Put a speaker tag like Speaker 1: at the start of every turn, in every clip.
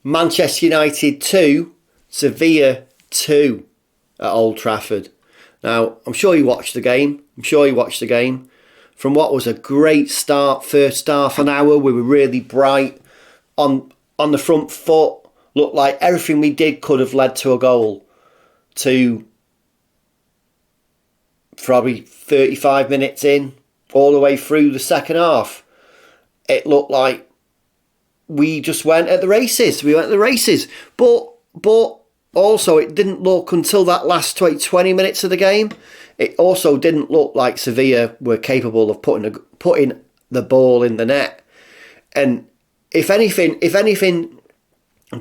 Speaker 1: Manchester United 2, Sevilla 2 at Old Trafford. Now, I'm sure you watched the game. From what was a great start, first half an hour, we were really bright on the front foot. Looked like everything we did could have led to a goal. To probably 35 minutes in, all the way through the second half, it looked like we just went at the races. But also it didn't look until that last 20 minutes of the game. It also didn't look like Sevilla were capable of putting the ball in the net. And if anything,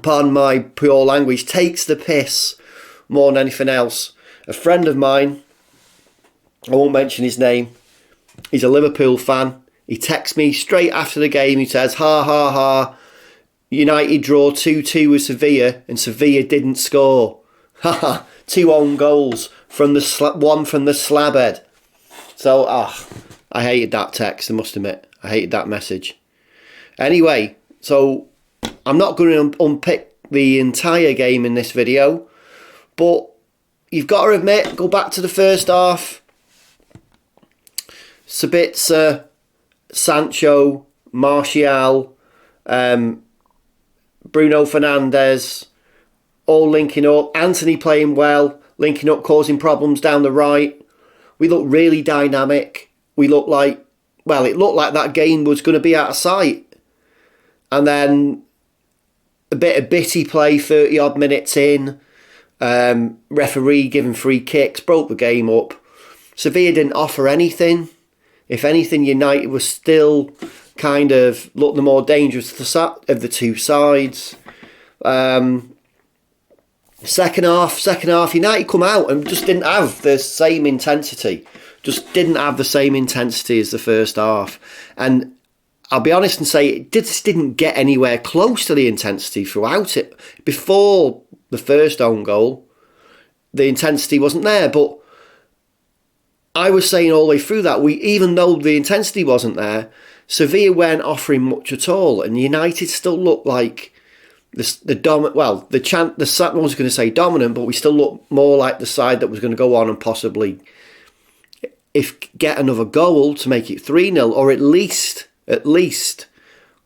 Speaker 1: pardon my pure language, takes the piss more than anything else, a friend of mine, I won't mention his name, he's a Liverpool fan. He texts me straight after the game. He says, ha ha ha, United draw 2-2 with Sevilla and Sevilla didn't score. Haha, 2 own goals, one from the slab head. So, I hated that text, I must admit. I hated that message. Anyway, so I'm not going to unpick the entire game in this video, but you've got to admit, go back to the first half. Sabitzer, Sancho, Martial, Bruno Fernandes, all linking up. Anthony playing well, linking up, causing problems down the right. We looked really dynamic. It looked like that game was going to be out of sight. And then a bit of bitty play, 30 odd minutes in. Referee giving free kicks, broke the game up. Sevilla didn't offer anything. If anything, United was still kind of looked the more dangerous of the two sides. Second half, United come out and just didn't have the same intensity. Just didn't have the same intensity as the first half. And I'll be honest and say it just didn't get anywhere close to the intensity throughout it. Before the first own goal, the intensity wasn't there. But I was saying all the way through that, even though the intensity wasn't there, Sevilla weren't offering much at all, and United still looked like the dominant. Well, the one was going to say dominant, but we still looked more like the side that was going to go on and possibly, get another goal to make it 3-0, or at least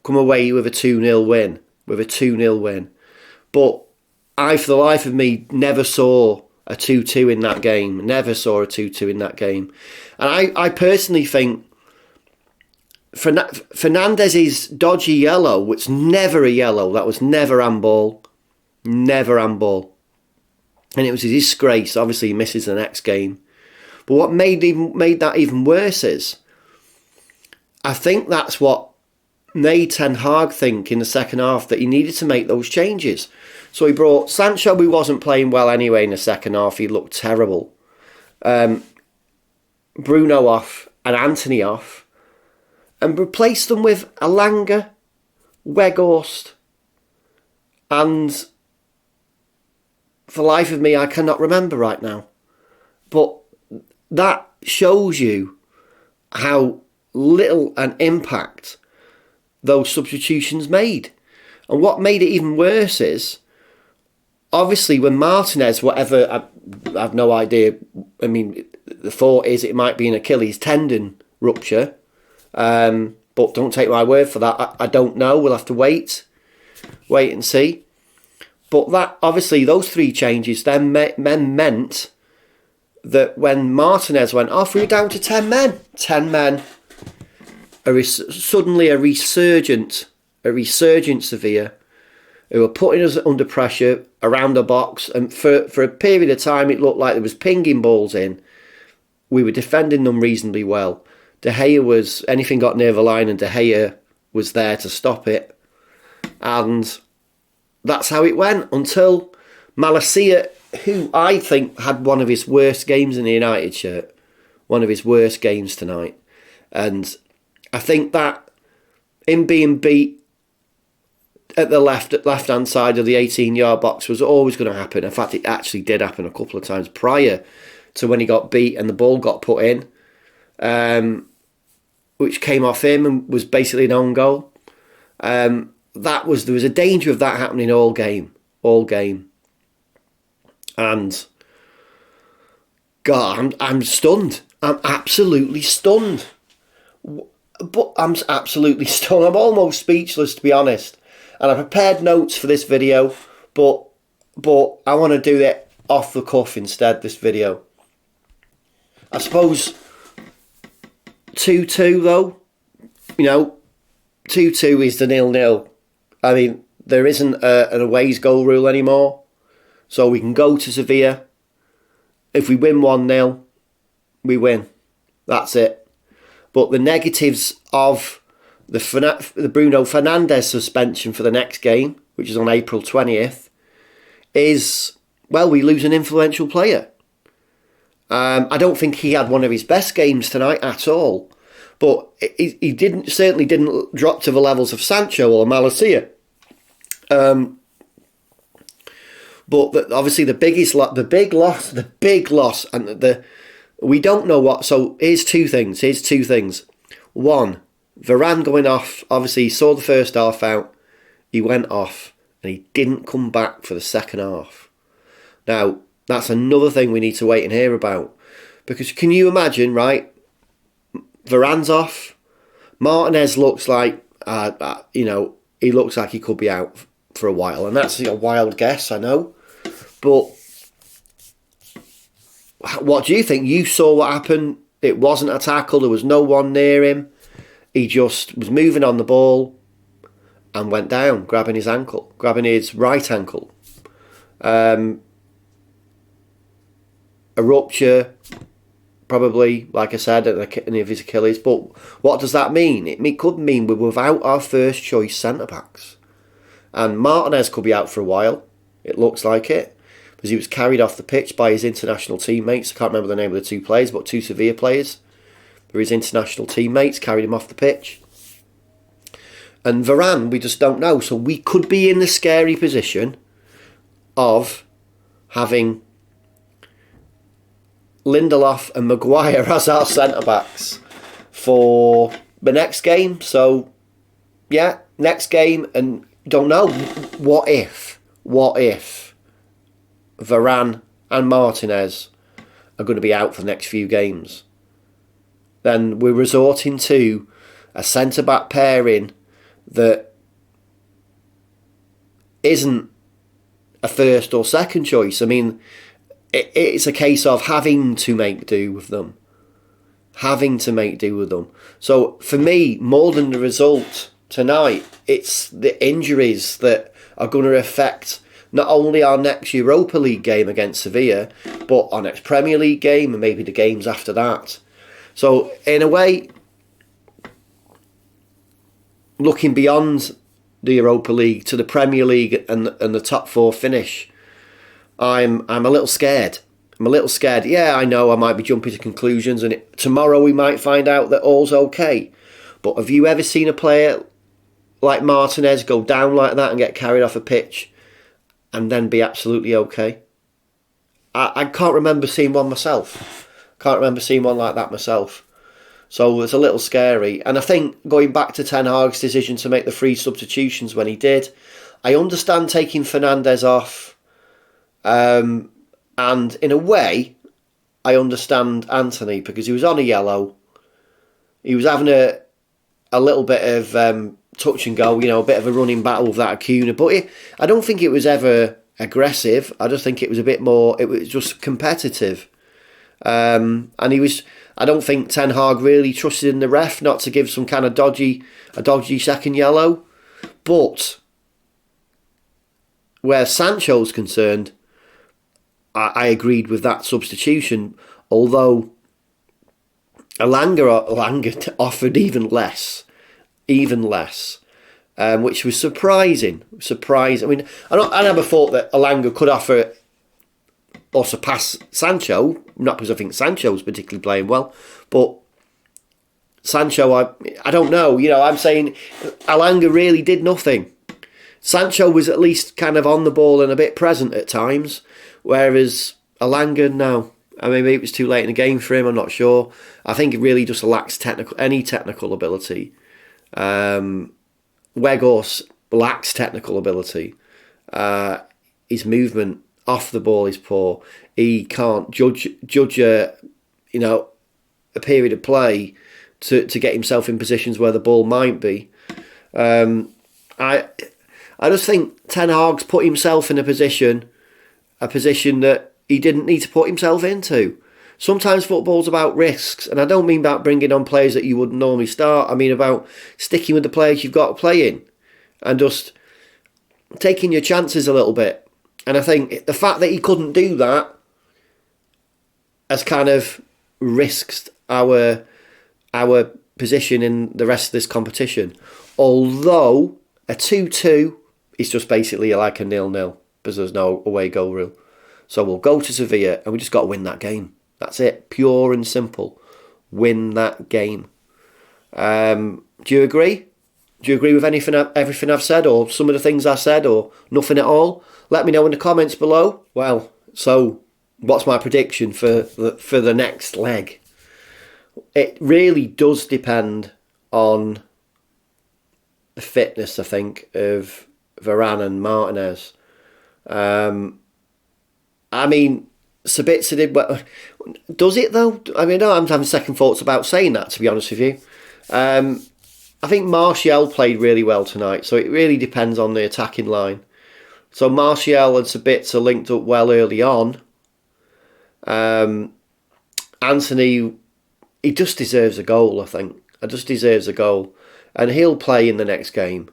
Speaker 1: come away with a 2-0 win. But I, for the life of me, never saw a 2-2 in that game. And I personally think Fernandez's dodgy yellow was never a yellow. That was never handball. And it was a disgrace. Obviously, he misses the next game. But what made that even worse is, I think that's what made Ten Hag think in the second half that he needed to make those changes. So he brought Sancho, who wasn't playing well anyway in the second half. He looked terrible. Bruno off and Anthony off. And replaced them with Alanga, Weghorst, and for the life of me, I cannot remember right now. But that shows you how little an impact those substitutions made. And what made it even worse is, obviously, when Martinez, I have no idea. I mean, the thought is it might be an Achilles tendon rupture. But don't take my word for that. I don't know. We'll have to wait and see. But that, obviously, those 3 changes then meant that when Martinez went off, we were down to 10 men. 10 men. Suddenly a resurgent Sevilla, who were putting us under pressure around the box, and for a period of time it looked like there was pinging balls in. We were defending them reasonably well. De Gea was, anything got near the line and De Gea was there to stop it. And that's how it went until Malacia, who I think had one of his worst games in the United shirt. One of his worst games tonight. And I think that him being beat at the left-hand side of the 18-yard box was always going to happen. In fact, it actually did happen a couple of times prior to when he got beat and the ball got put in, which came off him and was basically an own goal. there was a danger of that happening all game, and God, I'm stunned. I'm absolutely stunned. But I'm absolutely stunned. I'm almost speechless, to be honest. And I prepared notes for this video, but I want to do it off the cuff instead. This video, I suppose 2-2 though. 2-2 is the 0-0. I mean, there isn't an aways goal rule anymore, so we can go to Sevilla. If we win 1-0, we win. That's it. But the negatives of the Bruno Fernandes suspension for the next game, which is on April 20th, is, well, we lose an influential player. I don't think he had one of his best games tonight at all. But he certainly didn't drop to the levels of Sancho or Malacia. But obviously the big loss, and we don't know what. So here's two things. One, Varane going off. Obviously, he saw the first half out. He went off, and he didn't come back for the second half. Now, that's another thing we need to wait and hear about. Because can you imagine, right? Varane's off. Martinez looks like, he looks like he could be out for a while. And that's a wild guess, I know. But what do you think? You saw what happened. It wasn't a tackle. There was no one near him. He just was moving on the ball and went down, grabbing his right ankle. A rupture, probably, like I said, at any of his Achilles. But what does that mean? It could mean we're without our first choice centre-backs. And Martinez could be out for a while. It looks like it. Because he was carried off the pitch by his international teammates. I can't remember the name of the two players, but two Sevilla players. They were his international teammates, carried him off the pitch. And Varane, we just don't know. So we could be in the scary position of having Lindelof and Maguire as our centre-backs for the next game. So, yeah, next game, and don't know. What if Varane and Martinez are going to be out for the next few games? Then we're resorting to a centre-back pairing that isn't a first or second choice. I mean, it's a case of having to make do with them. So for me, more than the result tonight, it's the injuries that are going to affect not only our next Europa League game against Sevilla, but our next Premier League game and maybe the games after that. So in a way, looking beyond the Europa League to the Premier League and the top four finish, I'm a little scared. Yeah, I know I might be jumping to conclusions, and tomorrow we might find out that all's okay. But have you ever seen a player like Martinez go down like that and get carried off a pitch and then be absolutely okay? I can't remember seeing one myself. Like that myself. So it's a little scary. And I think going back to Ten Hag's decision to make the 3 substitutions when he did, I understand taking Fernandes off. And in a way, I understand Anthony, because he was on a yellow. He was having a little bit of touch and go, a bit of a running battle with that Acuna. But I don't think it was ever aggressive. I just think it was a bit more, it was just competitive. And I don't think Ten Hag really trusted in the ref not to give some kind of dodgy second yellow. But where Sancho's concerned, I agreed with that substitution, although Alanga offered even less, which was surprising. I mean, I never thought that Alanga could offer or surpass Sancho, not because I think Sancho's particularly playing well, but Sancho, I don't know. I'm saying Alanga really did nothing. Sancho was at least kind of on the ball and a bit present at times, whereas Alanga, no. I mean, maybe it was too late in the game for him, I'm not sure. I think it really just lacks any technical ability. Weghorst, lacks technical ability. His movement off the ball is poor. He can't judge a period of play to get himself in positions where the ball might be. I just think Ten Hag's put himself in a position that he didn't need to put himself into. Sometimes football's about risks, and I don't mean about bringing on players that you wouldn't normally start. I mean about sticking with the players you've got to play in and just taking your chances a little bit. And I think the fact that he couldn't do that has kind of risked our position in the rest of this competition. Although a 2-2 is just basically like a 0-0 because there's no away goal rule. So we'll go to Sevilla and we just got to win that game. That's it. Pure and simple. Win that game. Do you agree? Do you agree with everything I've said, or some of the things I said, or nothing at all? Let me know in the comments below. Well, so what's my prediction for the next leg? It really does depend on the fitness, I think, of Varane and Martinez. I mean, Sabitzer did well. Does it though? I mean, no, I'm having second thoughts about saying that, to be honest with you. I think Martial played really well tonight, so it really depends on the attacking line. So Martial and Sabitzer linked up well early on. Anthony, he just deserves a goal, I think. Just deserves a goal. And he'll play in the next game.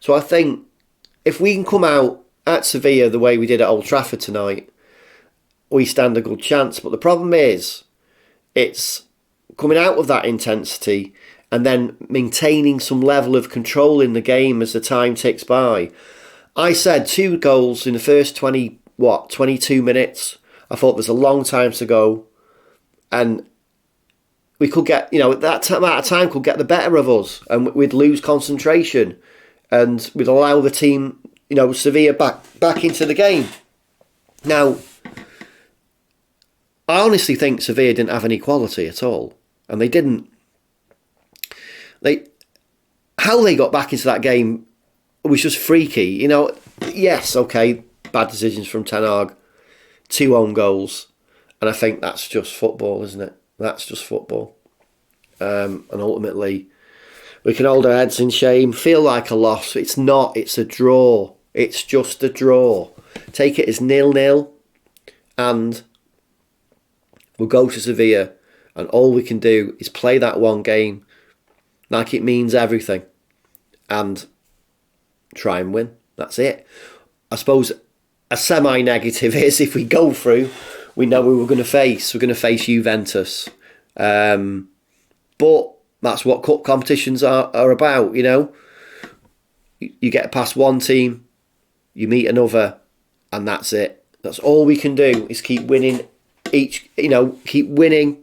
Speaker 1: So I think if we can come out at Sevilla the way we did at Old Trafford tonight, we stand a good chance. But the problem is, it's coming out of that intensity and then maintaining some level of control in the game as the time ticks by. I said 2 goals in the first 22 minutes. I thought there's a long time to go. And we could get, that amount of time could get the better of us. And we'd lose concentration. And we'd allow the team, Sevilla back into the game. Now, I honestly think Sevilla didn't have any quality at all. And they didn't. How they got back into that game was just freaky. Yes, okay, bad decisions from Ten Hag, 2 own goals, and I think that's just football, isn't it? That's just football. And ultimately, we can hold our heads in shame, feel like a loss. It's not, it's a draw. It's just a draw. Take it as 0-0, and we'll go to Sevilla, and all we can do is play that one game like it means everything and try and win. That's it. I suppose a semi-negative is if we go through, we know who we're going to face. We're going to face Juventus. But that's what cup competitions are about, You get past one team, you meet another, and that's it. That's all we can do is keep winning keep winning.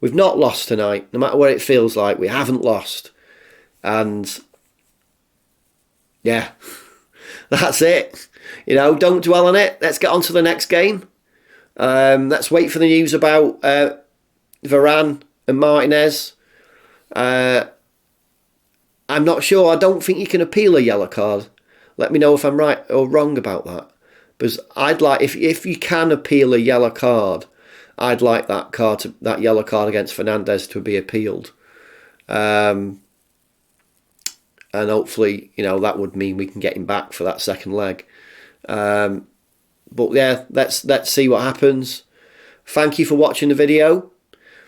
Speaker 1: We've not lost tonight, no matter what it feels like. We haven't lost. And yeah, that's it. Don't dwell on it. Let's get on to the next game. Let's wait for the news about Varane and Martinez. I'm not sure. I don't think you can appeal a yellow card. Let me know if I'm right or wrong about that. Because I'd like, if you can appeal a yellow card, I'd like that yellow card against Fernandez to be appealed. And hopefully, that would mean we can get him back for that second leg. But yeah, let's see what happens. Thank you for watching the video.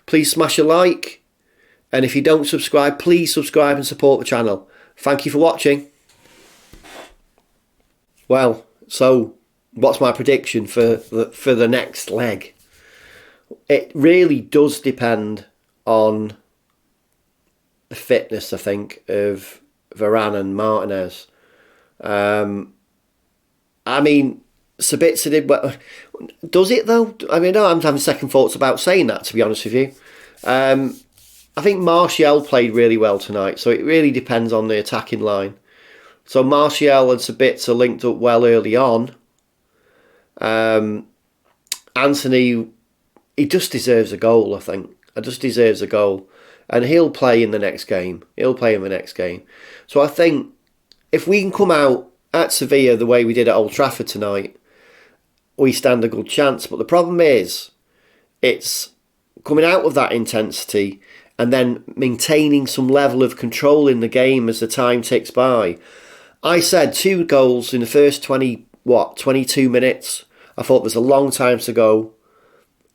Speaker 1: Please smash a like. And if you don't subscribe, please subscribe and support the channel. Thank you for watching. Well, so what's my prediction for the next leg? It really does depend on the fitness, I think, of Varane and Martinez. I mean, Sabitzer did well. Does it though? I mean, no, I'm having second thoughts about saying that, to be honest with you. I think Martial played really well tonight, so it really depends on the attacking line. So Martial and Sabitzer linked up well early on. Anthony, he just deserves a goal, I think. Just deserves a goal. And he'll play in the next game. So I think if we can come out at Sevilla the way we did at Old Trafford tonight, we stand a good chance. But the problem is, it's coming out of that intensity and then maintaining some level of control in the game as the time ticks by. I said 2 goals in the first 22 minutes. I thought there's a long time to go,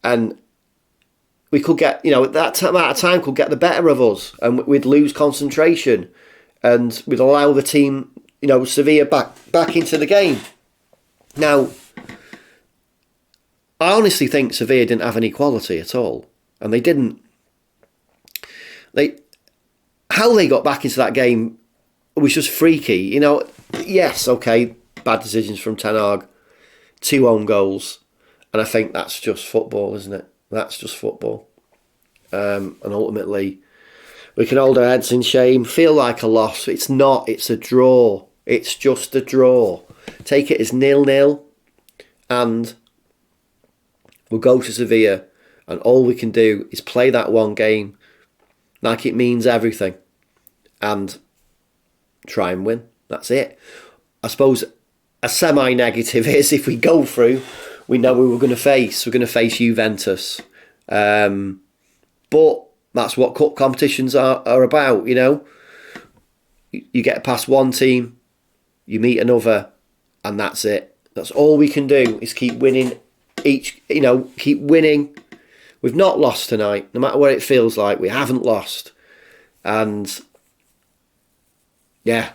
Speaker 1: and we could get, that amount of time could get the better of us, and we'd lose concentration, and we'd allow the team, Sevilla back into the game. Now, I honestly think Sevilla didn't have any quality at all, and they didn't. How they got back into that game was just freaky. Yes, okay, bad decisions from Ten Hag, 2 own goals, and I think that's just football, isn't it? That's just football. And ultimately, we can hold our heads in shame, feel like a loss. It's not, it's a draw. It's just a draw. Take it as 0-0, and we'll go to Sevilla, and all we can do is play that one game like it means everything, and try and win. That's it. I suppose a semi-negative is, if we go through, we know who we're going to face. We're going to face Juventus. But that's what cup competitions are about, You get past one team, you meet another, and that's it. That's all we can do, is keep winning keep winning. We've not lost tonight, no matter what it feels like. We haven't lost. And yeah,